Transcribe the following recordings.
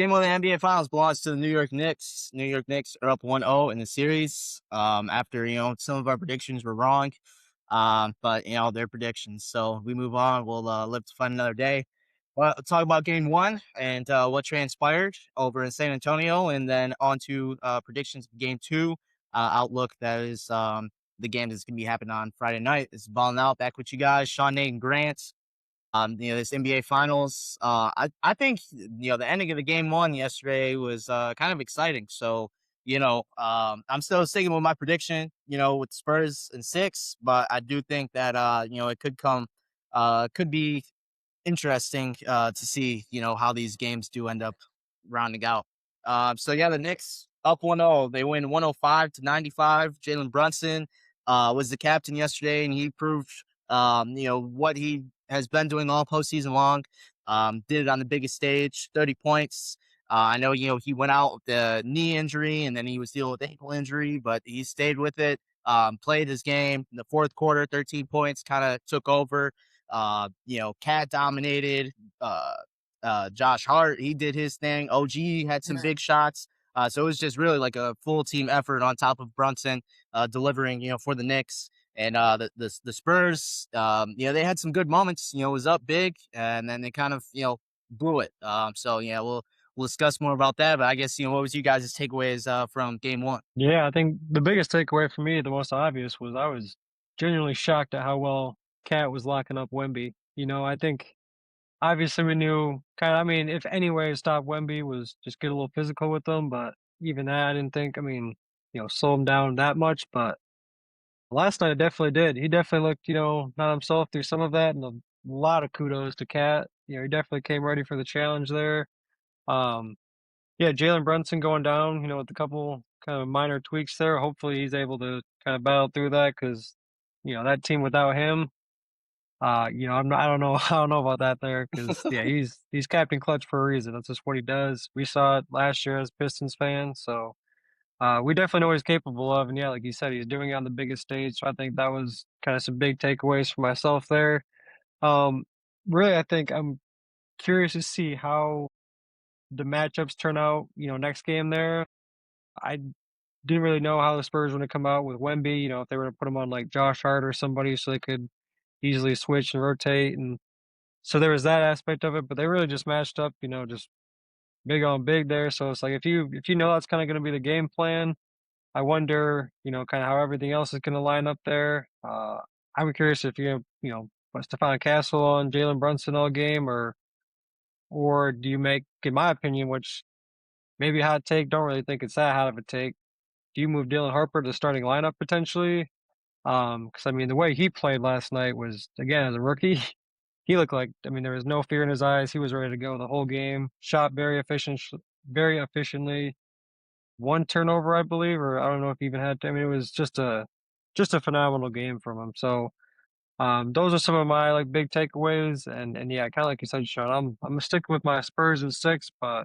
Game one of the NBA Finals belongs to the New York Knicks. New York Knicks are up 1-0 in the series. After some of our predictions were wrong, but their predictions. So we move on. We'll live to fight another day. Well, let's talk about Game One and what transpired over in San Antonio, and then on to predictions of Game Two. Outlook that is the game that's going to be happening on Friday night. It's Ballin Out back with you guys, Sean, Nate, and Grant. This NBA Finals. I think the ending of the game one yesterday was kind of exciting. So I'm still sticking with my prediction. With Spurs in six, but I do think that it could be interesting to see how these games do end up rounding out. So yeah, the Knicks up 1-0. They win 105-95. Jalen Brunson was the captain yesterday, and he proved what he has been doing all postseason long. Did it on the biggest stage, 30 points. I know he went out with the knee injury, and then he was dealing with ankle injury, but he stayed with it. Played his game in the fourth quarter, 13 points, kind of took over. Cat dominated. Josh Hart, he did his thing. OG had some big shots. So it was just really like a full team effort on top of Brunson delivering, for the Knicks. And the Spurs, they had some good moments. It was up big, and then they kind of, blew it. So yeah, we'll discuss more about that. But I guess what was you guys' takeaways from Game One? Yeah, I think the biggest takeaway for me, the most obvious, was I was genuinely shocked at how well Cat was locking up Wemby. I think obviously we knew I mean, if any way to stop Wemby was just get a little physical with them, but even that I didn't think, slow him down that much. But last night it definitely did. He definitely looked, not himself through some of that, and a lot of kudos to Cat. He definitely came ready for the challenge there. Um, yeah, Jalen Brunson going down, with a couple kind of minor tweaks there. Hopefully he's able to kind of battle through that because, that team without him, I don't know, I don't know about that there because yeah, he's Captain Clutch for a reason. That's just what he does. We saw it last year as Pistons fans, so we definitely know what he's capable of. And yeah, like you said, he's doing it on the biggest stage. So I think that was kind of some big takeaways for myself there. Um, really, I think I'm curious to see how the matchups turn out, next game there. I didn't really know how the Spurs were gonna come out with Wemby, if they were gonna put him on like Josh Hart or somebody so they could easily switch and rotate. And so there was that aspect of it, but they really just matched up, just big on big there. So it's like if you know that's kind of gonna be the game plan, I wonder, kind of how everything else is gonna line up there. I'm curious if put Stephon Castle on Jalen Brunson all game, or do you make, in my opinion, which maybe a hot take, don't really think it's that hot of a take. Do you move Dylan Harper to the starting lineup potentially? Because I mean, the way he played last night was, again, as a rookie, he looked like, I mean, there was no fear in his eyes. He was ready to go the whole game. Shot very efficiently. One turnover, I believe, or I don't know if he even had. I mean, it was just a phenomenal game from him. So, those are some of my like big takeaways. And yeah, kind of like you said, Sean, I'm gonna stick with my Spurs in six, but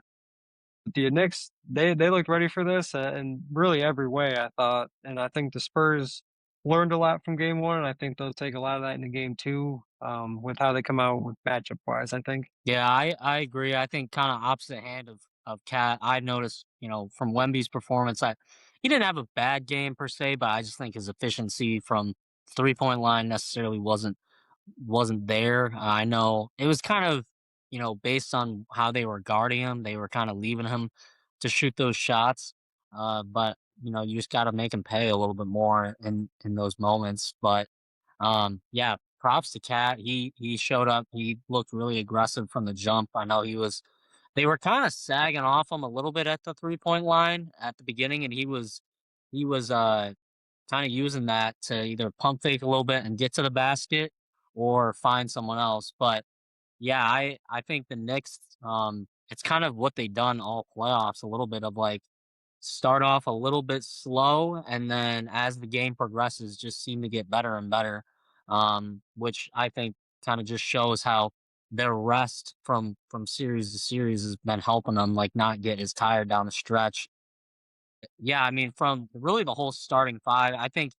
the Knicks, they looked ready for this in really every way, I thought. And I think the Spurs learned a lot from game one, and I think they'll take a lot of that into game two, with how they come out with matchup wise, I think. Yeah, I agree. I think kind of opposite hand of Cat. I noticed, from Wemby's performance, he didn't have a bad game per se, but I just think his efficiency from 3-point line necessarily wasn't there. I know it was kind of, based on how they were guarding him, they were kind of leaving him to shoot those shots. But you just got to make him pay a little bit more in those moments. But yeah, props to Cat. He showed up. He looked really aggressive from the jump. I know they were kind of sagging off him a little bit at the 3-point line at the beginning, and he was kind of using that to either pump fake a little bit and get to the basket or find someone else. But yeah, I think the Knicks, it's kind of what they done all playoffs, a little bit of like start off a little bit slow, and then as the game progresses, just seem to get better and better. Which I think kind of just shows how their rest from series to series has been helping them like not get as tired down the stretch. Yeah, I mean, from really the whole starting five, I think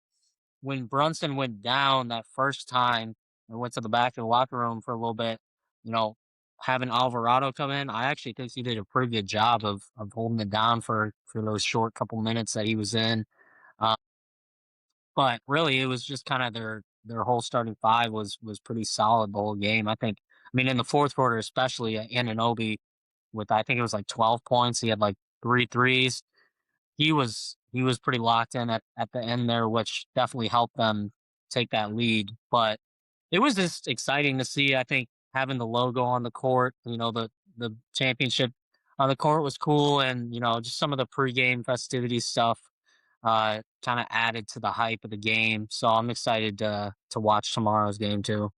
when Brunson went down that first time and went to the back of the locker room for a little bit, you know, having Alvarado come in, I actually think he did a pretty good job of holding it down for those short couple minutes that he was in. Uh, but really, it was just kind of their whole starting five was pretty solid the whole game. I mean, in the fourth quarter, especially Anunoby with I think it was like 12 points. He had like three threes. He was pretty locked in at the end there, which definitely helped them take that lead. But it was just exciting to see. I think having the logo on the court, the championship on the court was cool, and just some of the pregame festivity stuff kind of added to the hype of the game. So I'm excited to watch tomorrow's game too.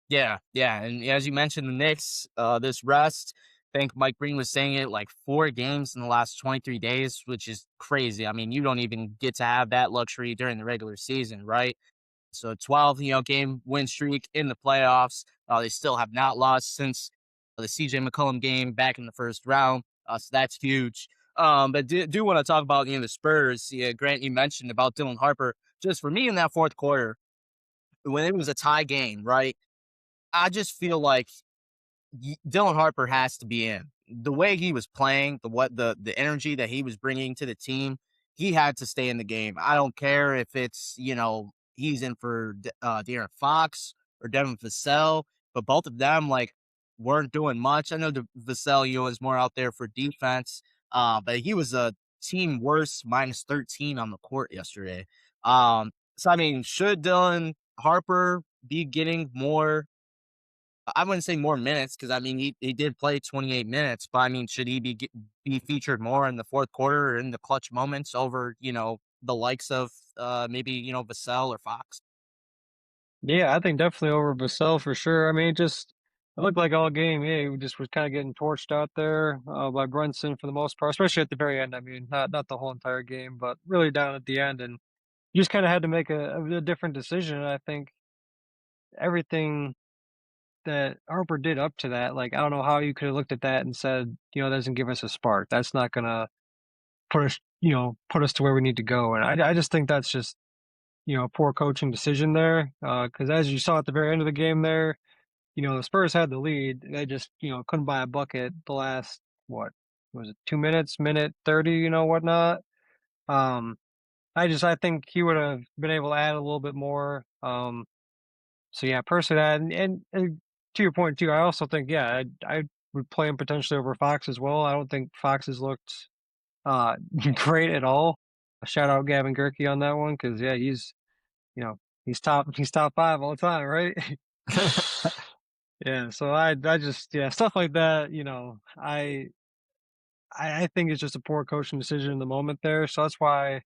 Yeah, yeah, and as you mentioned, the Knicks, this rest. I think Mike Breen was saying it like 4 games in the last 23 days, which is crazy. I mean, you don't even get to have that luxury during the regular season, right? So 12, game win streak in the playoffs. They still have not lost since the CJ McCollum game back in the first round. So that's huge. But do want to talk about the Spurs. Yeah, Grant, you mentioned about Dylan Harper. Just for me in that fourth quarter, when it was a tie game, right? I just feel like Dylan Harper has to be in. The way he was playing, the energy that he was bringing to the team, he had to stay in the game. I don't care if it's he's in for De'Aaron Fox or Devin Vassell, but both of them weren't doing much. I know the Vassell is more out there for defense, but he was a team worst -13 on the court yesterday. So I mean, should Dylan Harper be getting more? I wouldn't say more minutes because I mean he did play 28 minutes, but I mean should he be featured more in the fourth quarter or in the clutch moments over the likes of maybe Vassell or Fox? Yeah, I think definitely over Vassell for sure. I mean, it looked like all game. Yeah, he just was kind of getting torched out there by Brunson for the most part, especially at the very end. I mean, not the whole entire game, but really down at the end, and you just kind of had to make a different decision. And I think everything that Harper did up to that, like I don't know how you could have looked at that and said, that doesn't give us a spark. That's not gonna put us to where we need to go. And I just think that's just poor coaching decision there. Because as you saw at the very end of the game there, the Spurs had the lead. They just, couldn't buy a bucket the last, what was it, 2 minutes, minute 30, whatnot. Um, I think he would have been able to add a little bit more. So yeah, personally, and to your point too, I also think, yeah, I would play him potentially over Fox as well. I don't think Fox has looked great at all. Shout out Gavin Gerke on that one because yeah, you know he's top five all the time, right? Yeah, so I just yeah, stuff like that, I think it's just a poor coaching decision in the moment there. So that's why I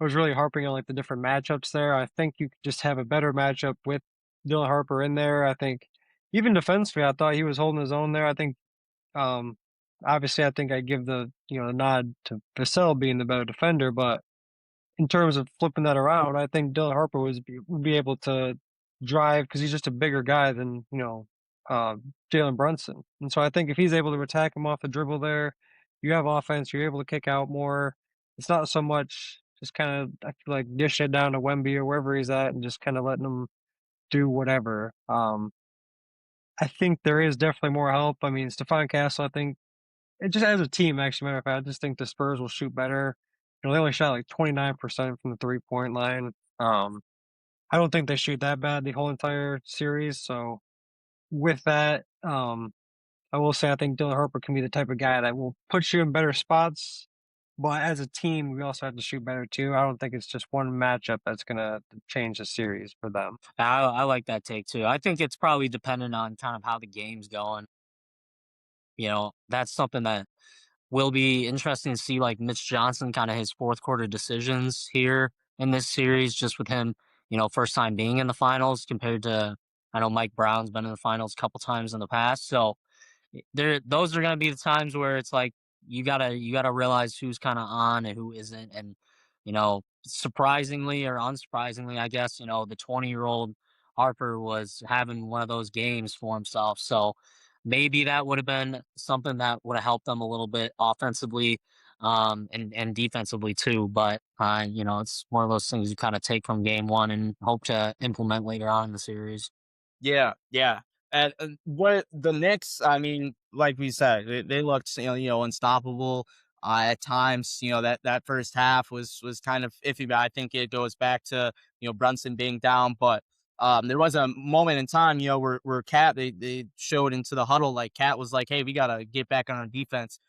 was really harping on like the different matchups there. I think you could just have a better matchup with Dylan Harper in there. I think even defensively, I thought he was holding his own there. I think um obviously I think I give the nod to Vassell being the better defender, but in terms of flipping that around, I think Dylan Harper would be able to drive because he's just a bigger guy than uh, Jalen Brunson, and so I think if he's able to attack him off the dribble there, you have offense. You're able to kick out more. It's not so much just kind of I feel like dish it down to Wemby or wherever he's at and just kind of letting him do whatever. I think there is definitely more help. I mean, Stephon Castle, I think it just as a team, actually, matter of fact, I just think the Spurs will shoot better. They only shot like 29% from the 3-point line. I don't think they shoot that bad the whole entire series. So with that, I will say I think Dylan Harper can be the type of guy that will put you in better spots. But as a team, we also have to shoot better too. I don't think it's just one matchup that's gonna change the series for them. I like that take too. I think it's probably dependent on kind of how the game's going. That's something that will be interesting to see, like Mitch Johnson, kind of his fourth quarter decisions here in this series, just with him, first time being in the finals compared to, I know Mike Brown's been in the finals a couple times in the past. So those are going to be the times where it's like you gotta realize who's kind of on and who isn't, and surprisingly or unsurprisingly, I guess the 20-year-old Harper was having one of those games for himself. So maybe that would have been something that would have helped them a little bit offensively, and defensively too. But it's one of those things you kind of take from game one and hope to implement later on in the series. Yeah, yeah. And what the Knicks, I mean, like we said, they looked, unstoppable. At times, that first half was kind of iffy, but I think it goes back to Brunson being down. But there was a moment in time, where Cat they showed into the huddle, like Cat was like, "Hey, we gotta get back on our defense."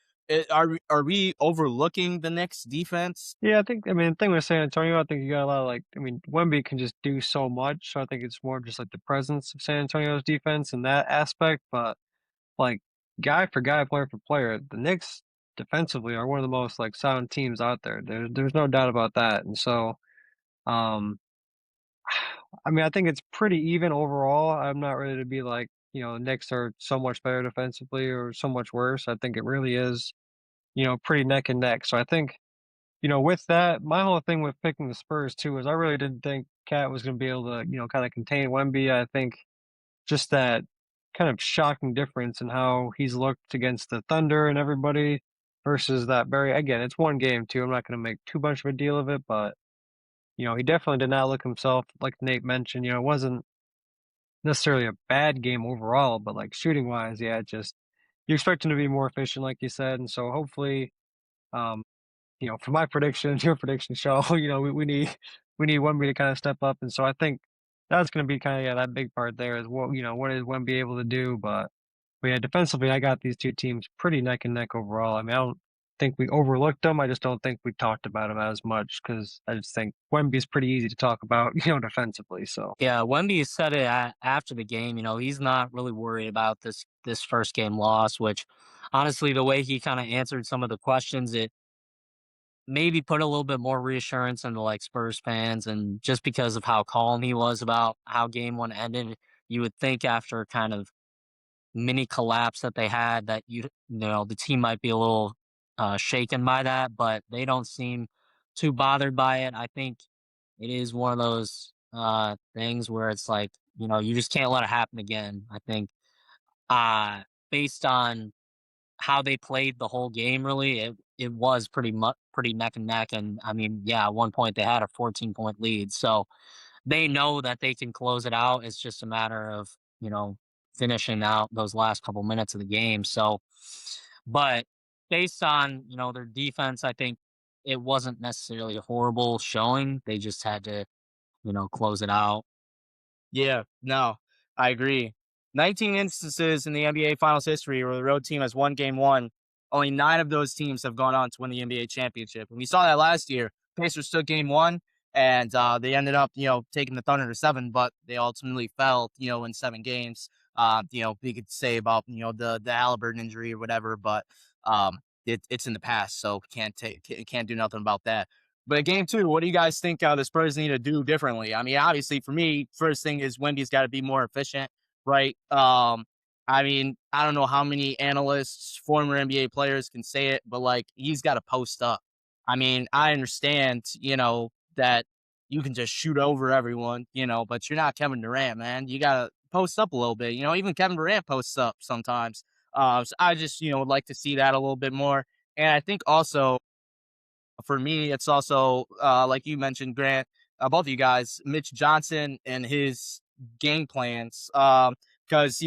Are we overlooking the Knicks defense? Yeah, I mean, the thing with San Antonio, I think you got a lot of like, I mean, Wemby can just do so much. So I think it's more just like the presence of San Antonio's defense in that aspect. But like guy for guy, player for player, the Knicks defensively are one of the most like sound teams out there. There's no doubt about that. And so, um, I mean, I think it's pretty even overall. I'm not ready to be like, the Knicks are so much better defensively or so much worse. I think it really is, pretty neck and neck. So I think, with that, my whole thing with picking the Spurs too is I really didn't think Cat was going to be able to, kind of contain Wemby. I think just that kind of shocking difference in how he's looked against the Thunder and everybody versus that very, again, it's one game too. I'm not going to make too much of a deal of it, but he definitely did not look himself. Like Nate mentioned, it wasn't necessarily a bad game overall, but like shooting wise, yeah, you expect him to be more efficient, like you said, and so hopefully, um, for my predictions, your predictions show, we need Wemby to kind of step up, and so I think that's going to be kind of yeah that big part there is what is Wemby able to do, but yeah, defensively, I got these two teams pretty neck and neck overall. I mean, I don't think we overlooked them. I just don't think we talked about them as much because I just think Wemby's pretty easy to talk about, defensively. So Yeah, Wemby said it after the game. He's not really worried about this first game loss. Which, honestly, the way he kind of answered some of the questions, it maybe put a little bit more reassurance into like Spurs fans. And just because of how calm he was about how game one ended, you would think after kind of mini collapse that they had that the team might be a little shaken by that, but they don't seem too bothered by it. I think it is one of those things where it's like you just can't let it happen again. I think uh based on how they played the whole game, really, it was pretty neck and neck. And I mean, yeah, at one point they had a 14-point lead, so they know that they can close it out. It's just a matter of, you know, finishing out those last couple minutes of the game. So, but based on, their defense, I think it wasn't necessarily a horrible showing. They just had to, close it out. Yeah, no, I agree. 19 instances in the NBA Finals history where the road team has won game one. Only 9 of those teams have gone on to win the NBA championship. And we saw that last year. Pacers took game one, and they ended up, taking the Thunder to 7, but they ultimately fell, in 7 games. We could say about, the Halliburton injury or whatever, but it's in the past, so can't do nothing about that. But game two, what do you guys think the Spurs need to do differently? I mean, obviously for me, first thing is Wemby's got to be more efficient, right? I mean, I don't know how many analysts, former NBA players can say it, but like he's got to post up. I mean, I understand, that you can just shoot over everyone, but you're not Kevin Durant, man. You got to post up a little bit. Even Kevin Durant posts up sometimes. So I just, would like to see that a little bit more. And I think also for me, it's also like you mentioned, Grant, both of you guys, Mitch Johnson and his game plans. Because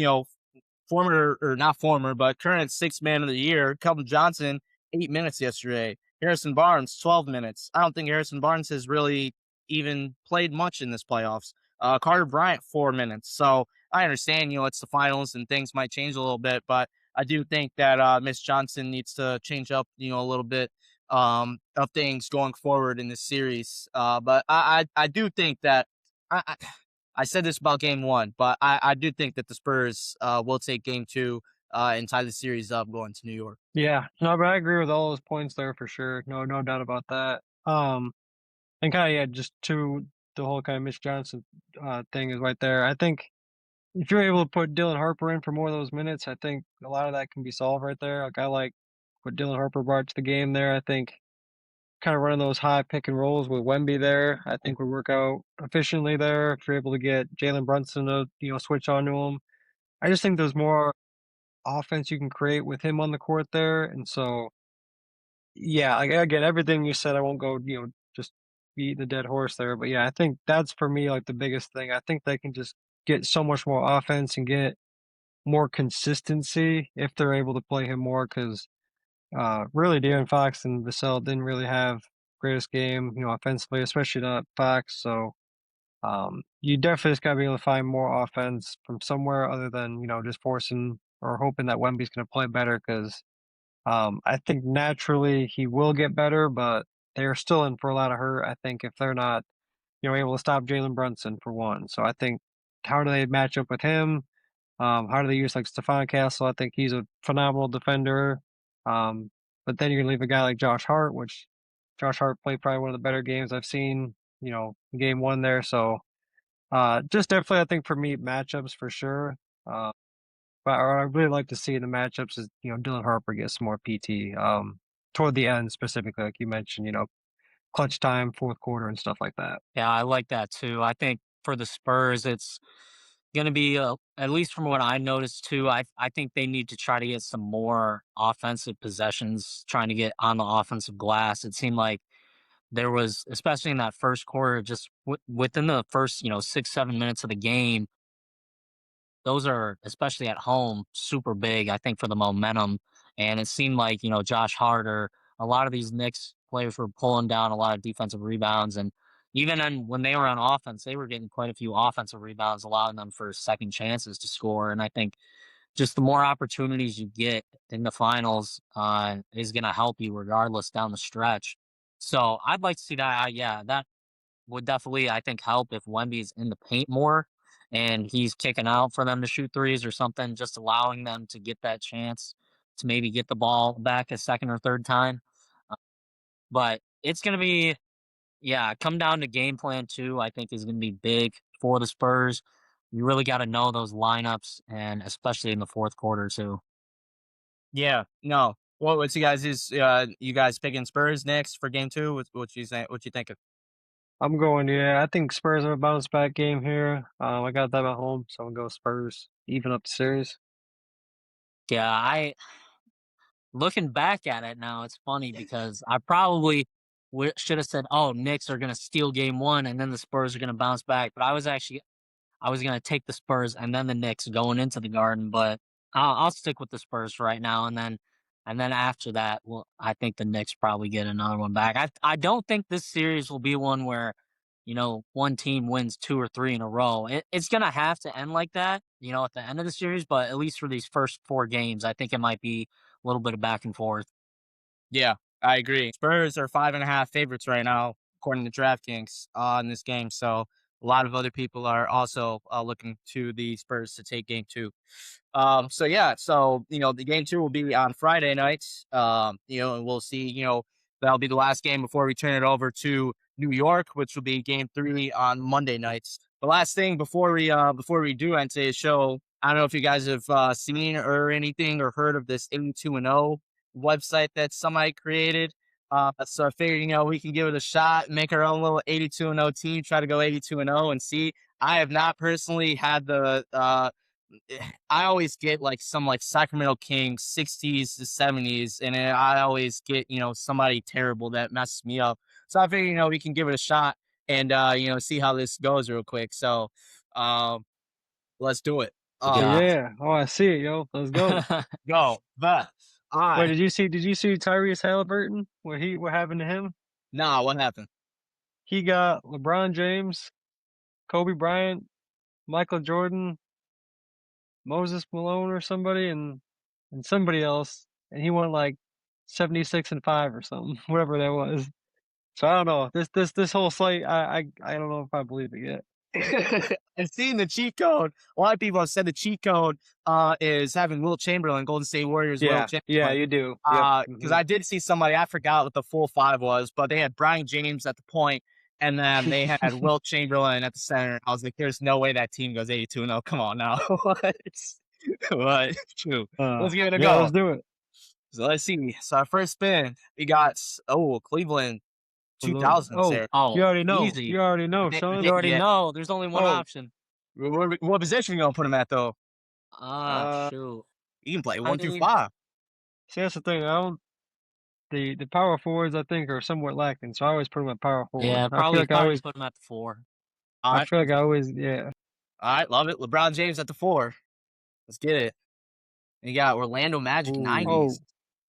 former or not former, but current sixth man of the year, Kelvin Johnson, 8 minutes yesterday. Harrison Barnes, 12 minutes. I don't think Harrison Barnes has really even played much in this playoffs. Carter Bryant, 4 minutes. So I understand, it's the finals and things might change a little bit, but I do think that Miss Johnson needs to change up, a little bit of things going forward in this series. But I do think that I, I said this about game one, but I do think that the Spurs will take game two and tie the series up going to New York. yeah, no, but I agree with all those points there for sure. No doubt about that. And kind of yeah, just to the whole kind of Mitch Johnson thing is right there. I think if you're able to put Dylan Harper in for more of those minutes, I think a lot of that can be solved right there. Like I like what Dylan Harper brought to the game there. I think kind of running those high pick and rolls with Wemby there, I think would work out efficiently there. If you're able to get Jalen Brunson to switch onto him, I just think there's more offense you can create with him on the court there, and so yeah, like, again, everything you said, I won't go just beat the dead horse there, but yeah, I think that's for me like the biggest thing. I think they can just get so much more offense and get more consistency if they're able to play him more because really De'Aaron Fox and Vassell didn't really have greatest game, offensively, especially not Fox. So you definitely just gotta be able to find more offense from somewhere other than, just forcing or hoping that Wemby's gonna play better because I think naturally he will get better, but they're still in for a lot of hurt, I think, if they're not, able to stop Jalen Brunson for one. So I think how do they match up with him? How do they use like Stephon Castle? I think he's a phenomenal defender. But then you're gonna leave a guy like Josh Hart, which Josh Hart played probably one of the better games I've seen, in game one there. So just definitely I think for me matchups for sure. But I really like to see in the matchups is, Dylan Harper get some more PT. Toward the end specifically, like you mentioned, clutch time, fourth quarter and stuff like that. Yeah, I like that too. I think for the Spurs, it's going to be at least from what I noticed too. I think they need to try to get some more offensive possessions, trying to get on the offensive glass. It seemed like there was, especially in that first quarter, just within the first 6 7 minutes of the game. Those are, especially at home, super big, I think, for the momentum. And it seemed like, Josh Harder, a lot of these Knicks players were pulling down a lot of defensive rebounds. And even when they were on offense, they were getting quite a few offensive rebounds, allowing them for second chances to score. And I think just the more opportunities you get in the finals is going to help you regardless down the stretch. So I'd like to see that. Yeah, that would definitely, I think, help if Wemby's in the paint more and he's kicking out for them to shoot threes or something, just allowing them to get that chance to maybe get the ball back a second or third time. Uh, But it's going to be, yeah, come down to game plan too, I think is going to be big for the Spurs. You really got to know those lineups and especially in the fourth quarter too. Yeah, no. What's you guys picking Spurs next for game two? What you saying? What you think of? I'm going, yeah. I think Spurs have a bounce back game here. I got them at home, so I'm gonna go Spurs. Even up the series. Yeah, looking back at it now, it's funny because I probably should have said, "Oh, Knicks are going to steal game one, and then the Spurs are going to bounce back." But I was going to take the Spurs and then the Knicks going into the Garden. But I'll stick with the Spurs for right now, and then after that, well, I think the Knicks probably get another one back. I don't think this series will be one where one team wins two or three in a row. It's going to have to end like that, at the end of the series. But at least for these first four games, I think it might be a little bit of back and forth. Yeah, I agree. Spurs are 5.5 favorites right now, according to DraftKings, in this game. So a lot of other people are also looking to the Spurs to take game two. So yeah, so the game two will be on Friday nights. And we'll see. That'll be the last game before we turn it over to New York, which will be game three on Monday nights. The last thing before we do end today's show, I don't know if you guys have seen or anything or heard of this 82-0 website that somebody created. So I figured, we can give it a shot, make our own little 82-0 team, try to go 82-0 and see. I have not personally had the I always get like some like Sacramento Kings 60s to 70s, and then I always get, somebody terrible that messes me up. So I figure, we can give it a shot and see how this goes real quick. So let's do it. Yeah. Yeah. Oh, I see it, yo. Let's go. Go. But Wait, did you see Tyrese Halliburton? What happened to him? nah, what happened? He got LeBron James, Kobe Bryant, Michael Jordan, Moses Malone or somebody, and somebody else, and he went like 76-5 or something, whatever that was. So I don't know. This whole site, I don't know if I believe it yet. And seeing the cheat code, a lot of people have said the cheat code is having Wilt Chamberlain, Golden State Warriors, Wilt Yeah, Chamberlain. you do. Yep. Because I did see somebody, I forgot what the full five was, but they had Brian James at the point, and then they had Wilt Chamberlain at the center. I was like, there's no way that team goes 82-0. Come on now. What? What? Shoot. Let's give it a Yeah, go. let's do it. So let's see. So our first spin, we got Cleveland 2000s there. Oh, You already know. easy. You already know, Sean. You already Yeah. know. There's only one option. What position you gonna put him at though? Shoot. You can play I 1 through mean- 5. See, that's the thing. The power forwards I think are somewhat lacking, so I always put them at power forward. Yeah, I feel probably like I always, put him at the 4. All I right. feel like I always, yeah. All right, love it. LeBron James at the 4. Let's get it. And you got Orlando Magic Ooh. 90s. Oh, I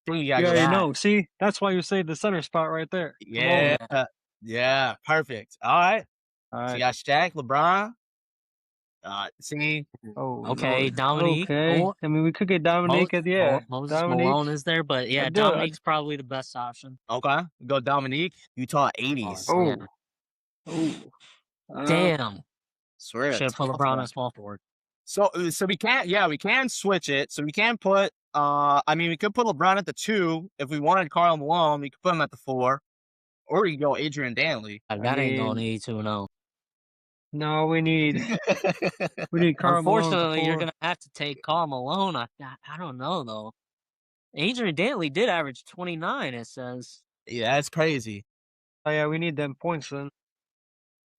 think you you gotta go already that. know. See, that's why you saved the center spot right there. Come on. Yeah, perfect. All right. All So you right. got Shaq, LeBron. See, Oh, Okay, Lord. Dominique. Okay. Oh, I mean, we could get Dominique at Moses Dominique. Malone is there, but yeah, I'd do it. Dominique's probably the best option. okay, go Dominique. Utah 80s. Oh, yeah. Oh. Damn. Swear, Should have put tough LeBron one. at small forward. So we can't. Yeah, we can switch it. So we can put. I mean, we could put LeBron at the 2 if we wanted Karl Malone. We could put him at the 4, or we could go Adrian Dantley. That ain't going 82-0. No, we need Karl Malone at the Unfortunately, you're 4. gonna have to take Karl Malone. I don't know though. Adrian Dantley did average 29. It says. Yeah, that's crazy. Oh yeah, we need them points then.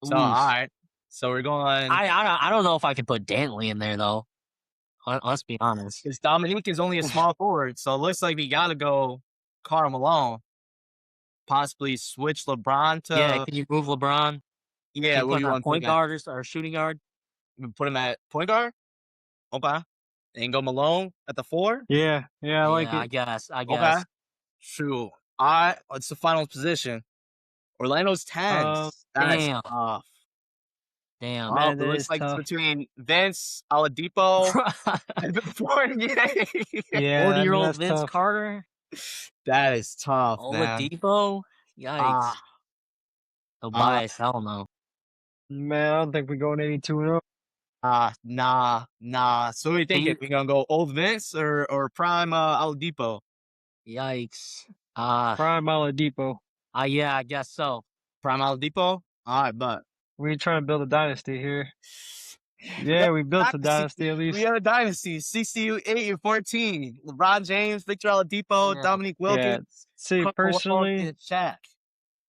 So all right. So we're going. I don't know if I could put Dantley in there though. Let's be honest. Because Dominique is only a small forward, so it looks like we gotta go Karl Malone. Possibly switch LeBron to. Yeah, can you move LeBron? Yeah, what do you want? Point guard or shooting guard? Put him at point guard. Okay, and go Malone at the 4. Yeah, I like it. I guess. Okay. Shoot. All right. What's the final position? Orlando's 10. Damn. Tough. Damn. Oh, That it looks is like tough. it's between Vince, Oladipo, and Fournier. Yeah, 40-year-old that's Vince tough. Carter. That is tough, man. Oladipo. Yikes. No bias. Hell no. Man, I don't think we're going 82-0. Nah. So what do you think? We gonna go old Vince or prime Oladipo? Yikes. Prime Oladipo. Yeah, I guess so. Prime Oladipo? All right, but We're trying to build a dynasty here. Yeah, we built a dynasty at least. We got a dynasty. 68 and 14. LeBron James, Victor Oladipo, Yeah. Dominique Wilkins. Yeah. See, Karl personally, and Shaq.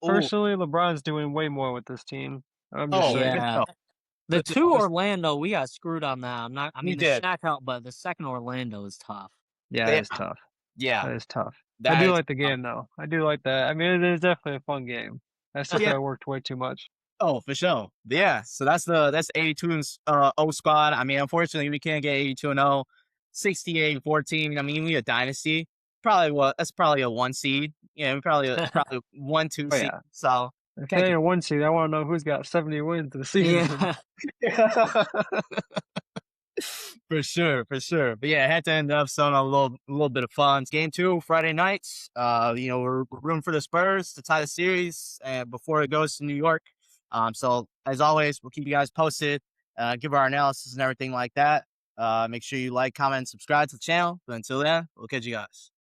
LeBron's doing way more with this team. I'm just saying. Yeah. The 2 Orlando, we got screwed on that. I mean, the Shaq helped, but the second Orlando is tough. Yeah, that is tough. Yeah. That is tough. I do like the game, though. I do like that. I mean, it is definitely a fun game. That's just that I worked way too much. Oh, for sure. Yeah. So that's 82 and 0 squad. I mean, unfortunately, we can't get 82 and 0. 68 and 14. I mean, we a dynasty. That's probably a 1 seed. Yeah, probably 1-2 seed. Yeah. So if they ain't a 1 seed, I want to know who's got 70 wins this season. Yeah. For sure. But yeah, it had to end up on a little bit of fun. It's game 2, Friday nights. We're rooting for the Spurs to tie the series before it goes to New York. So as always, we'll keep you guys posted, give our analysis and everything like that. Make sure you like, comment, and subscribe to the channel. But until then, we'll catch you guys.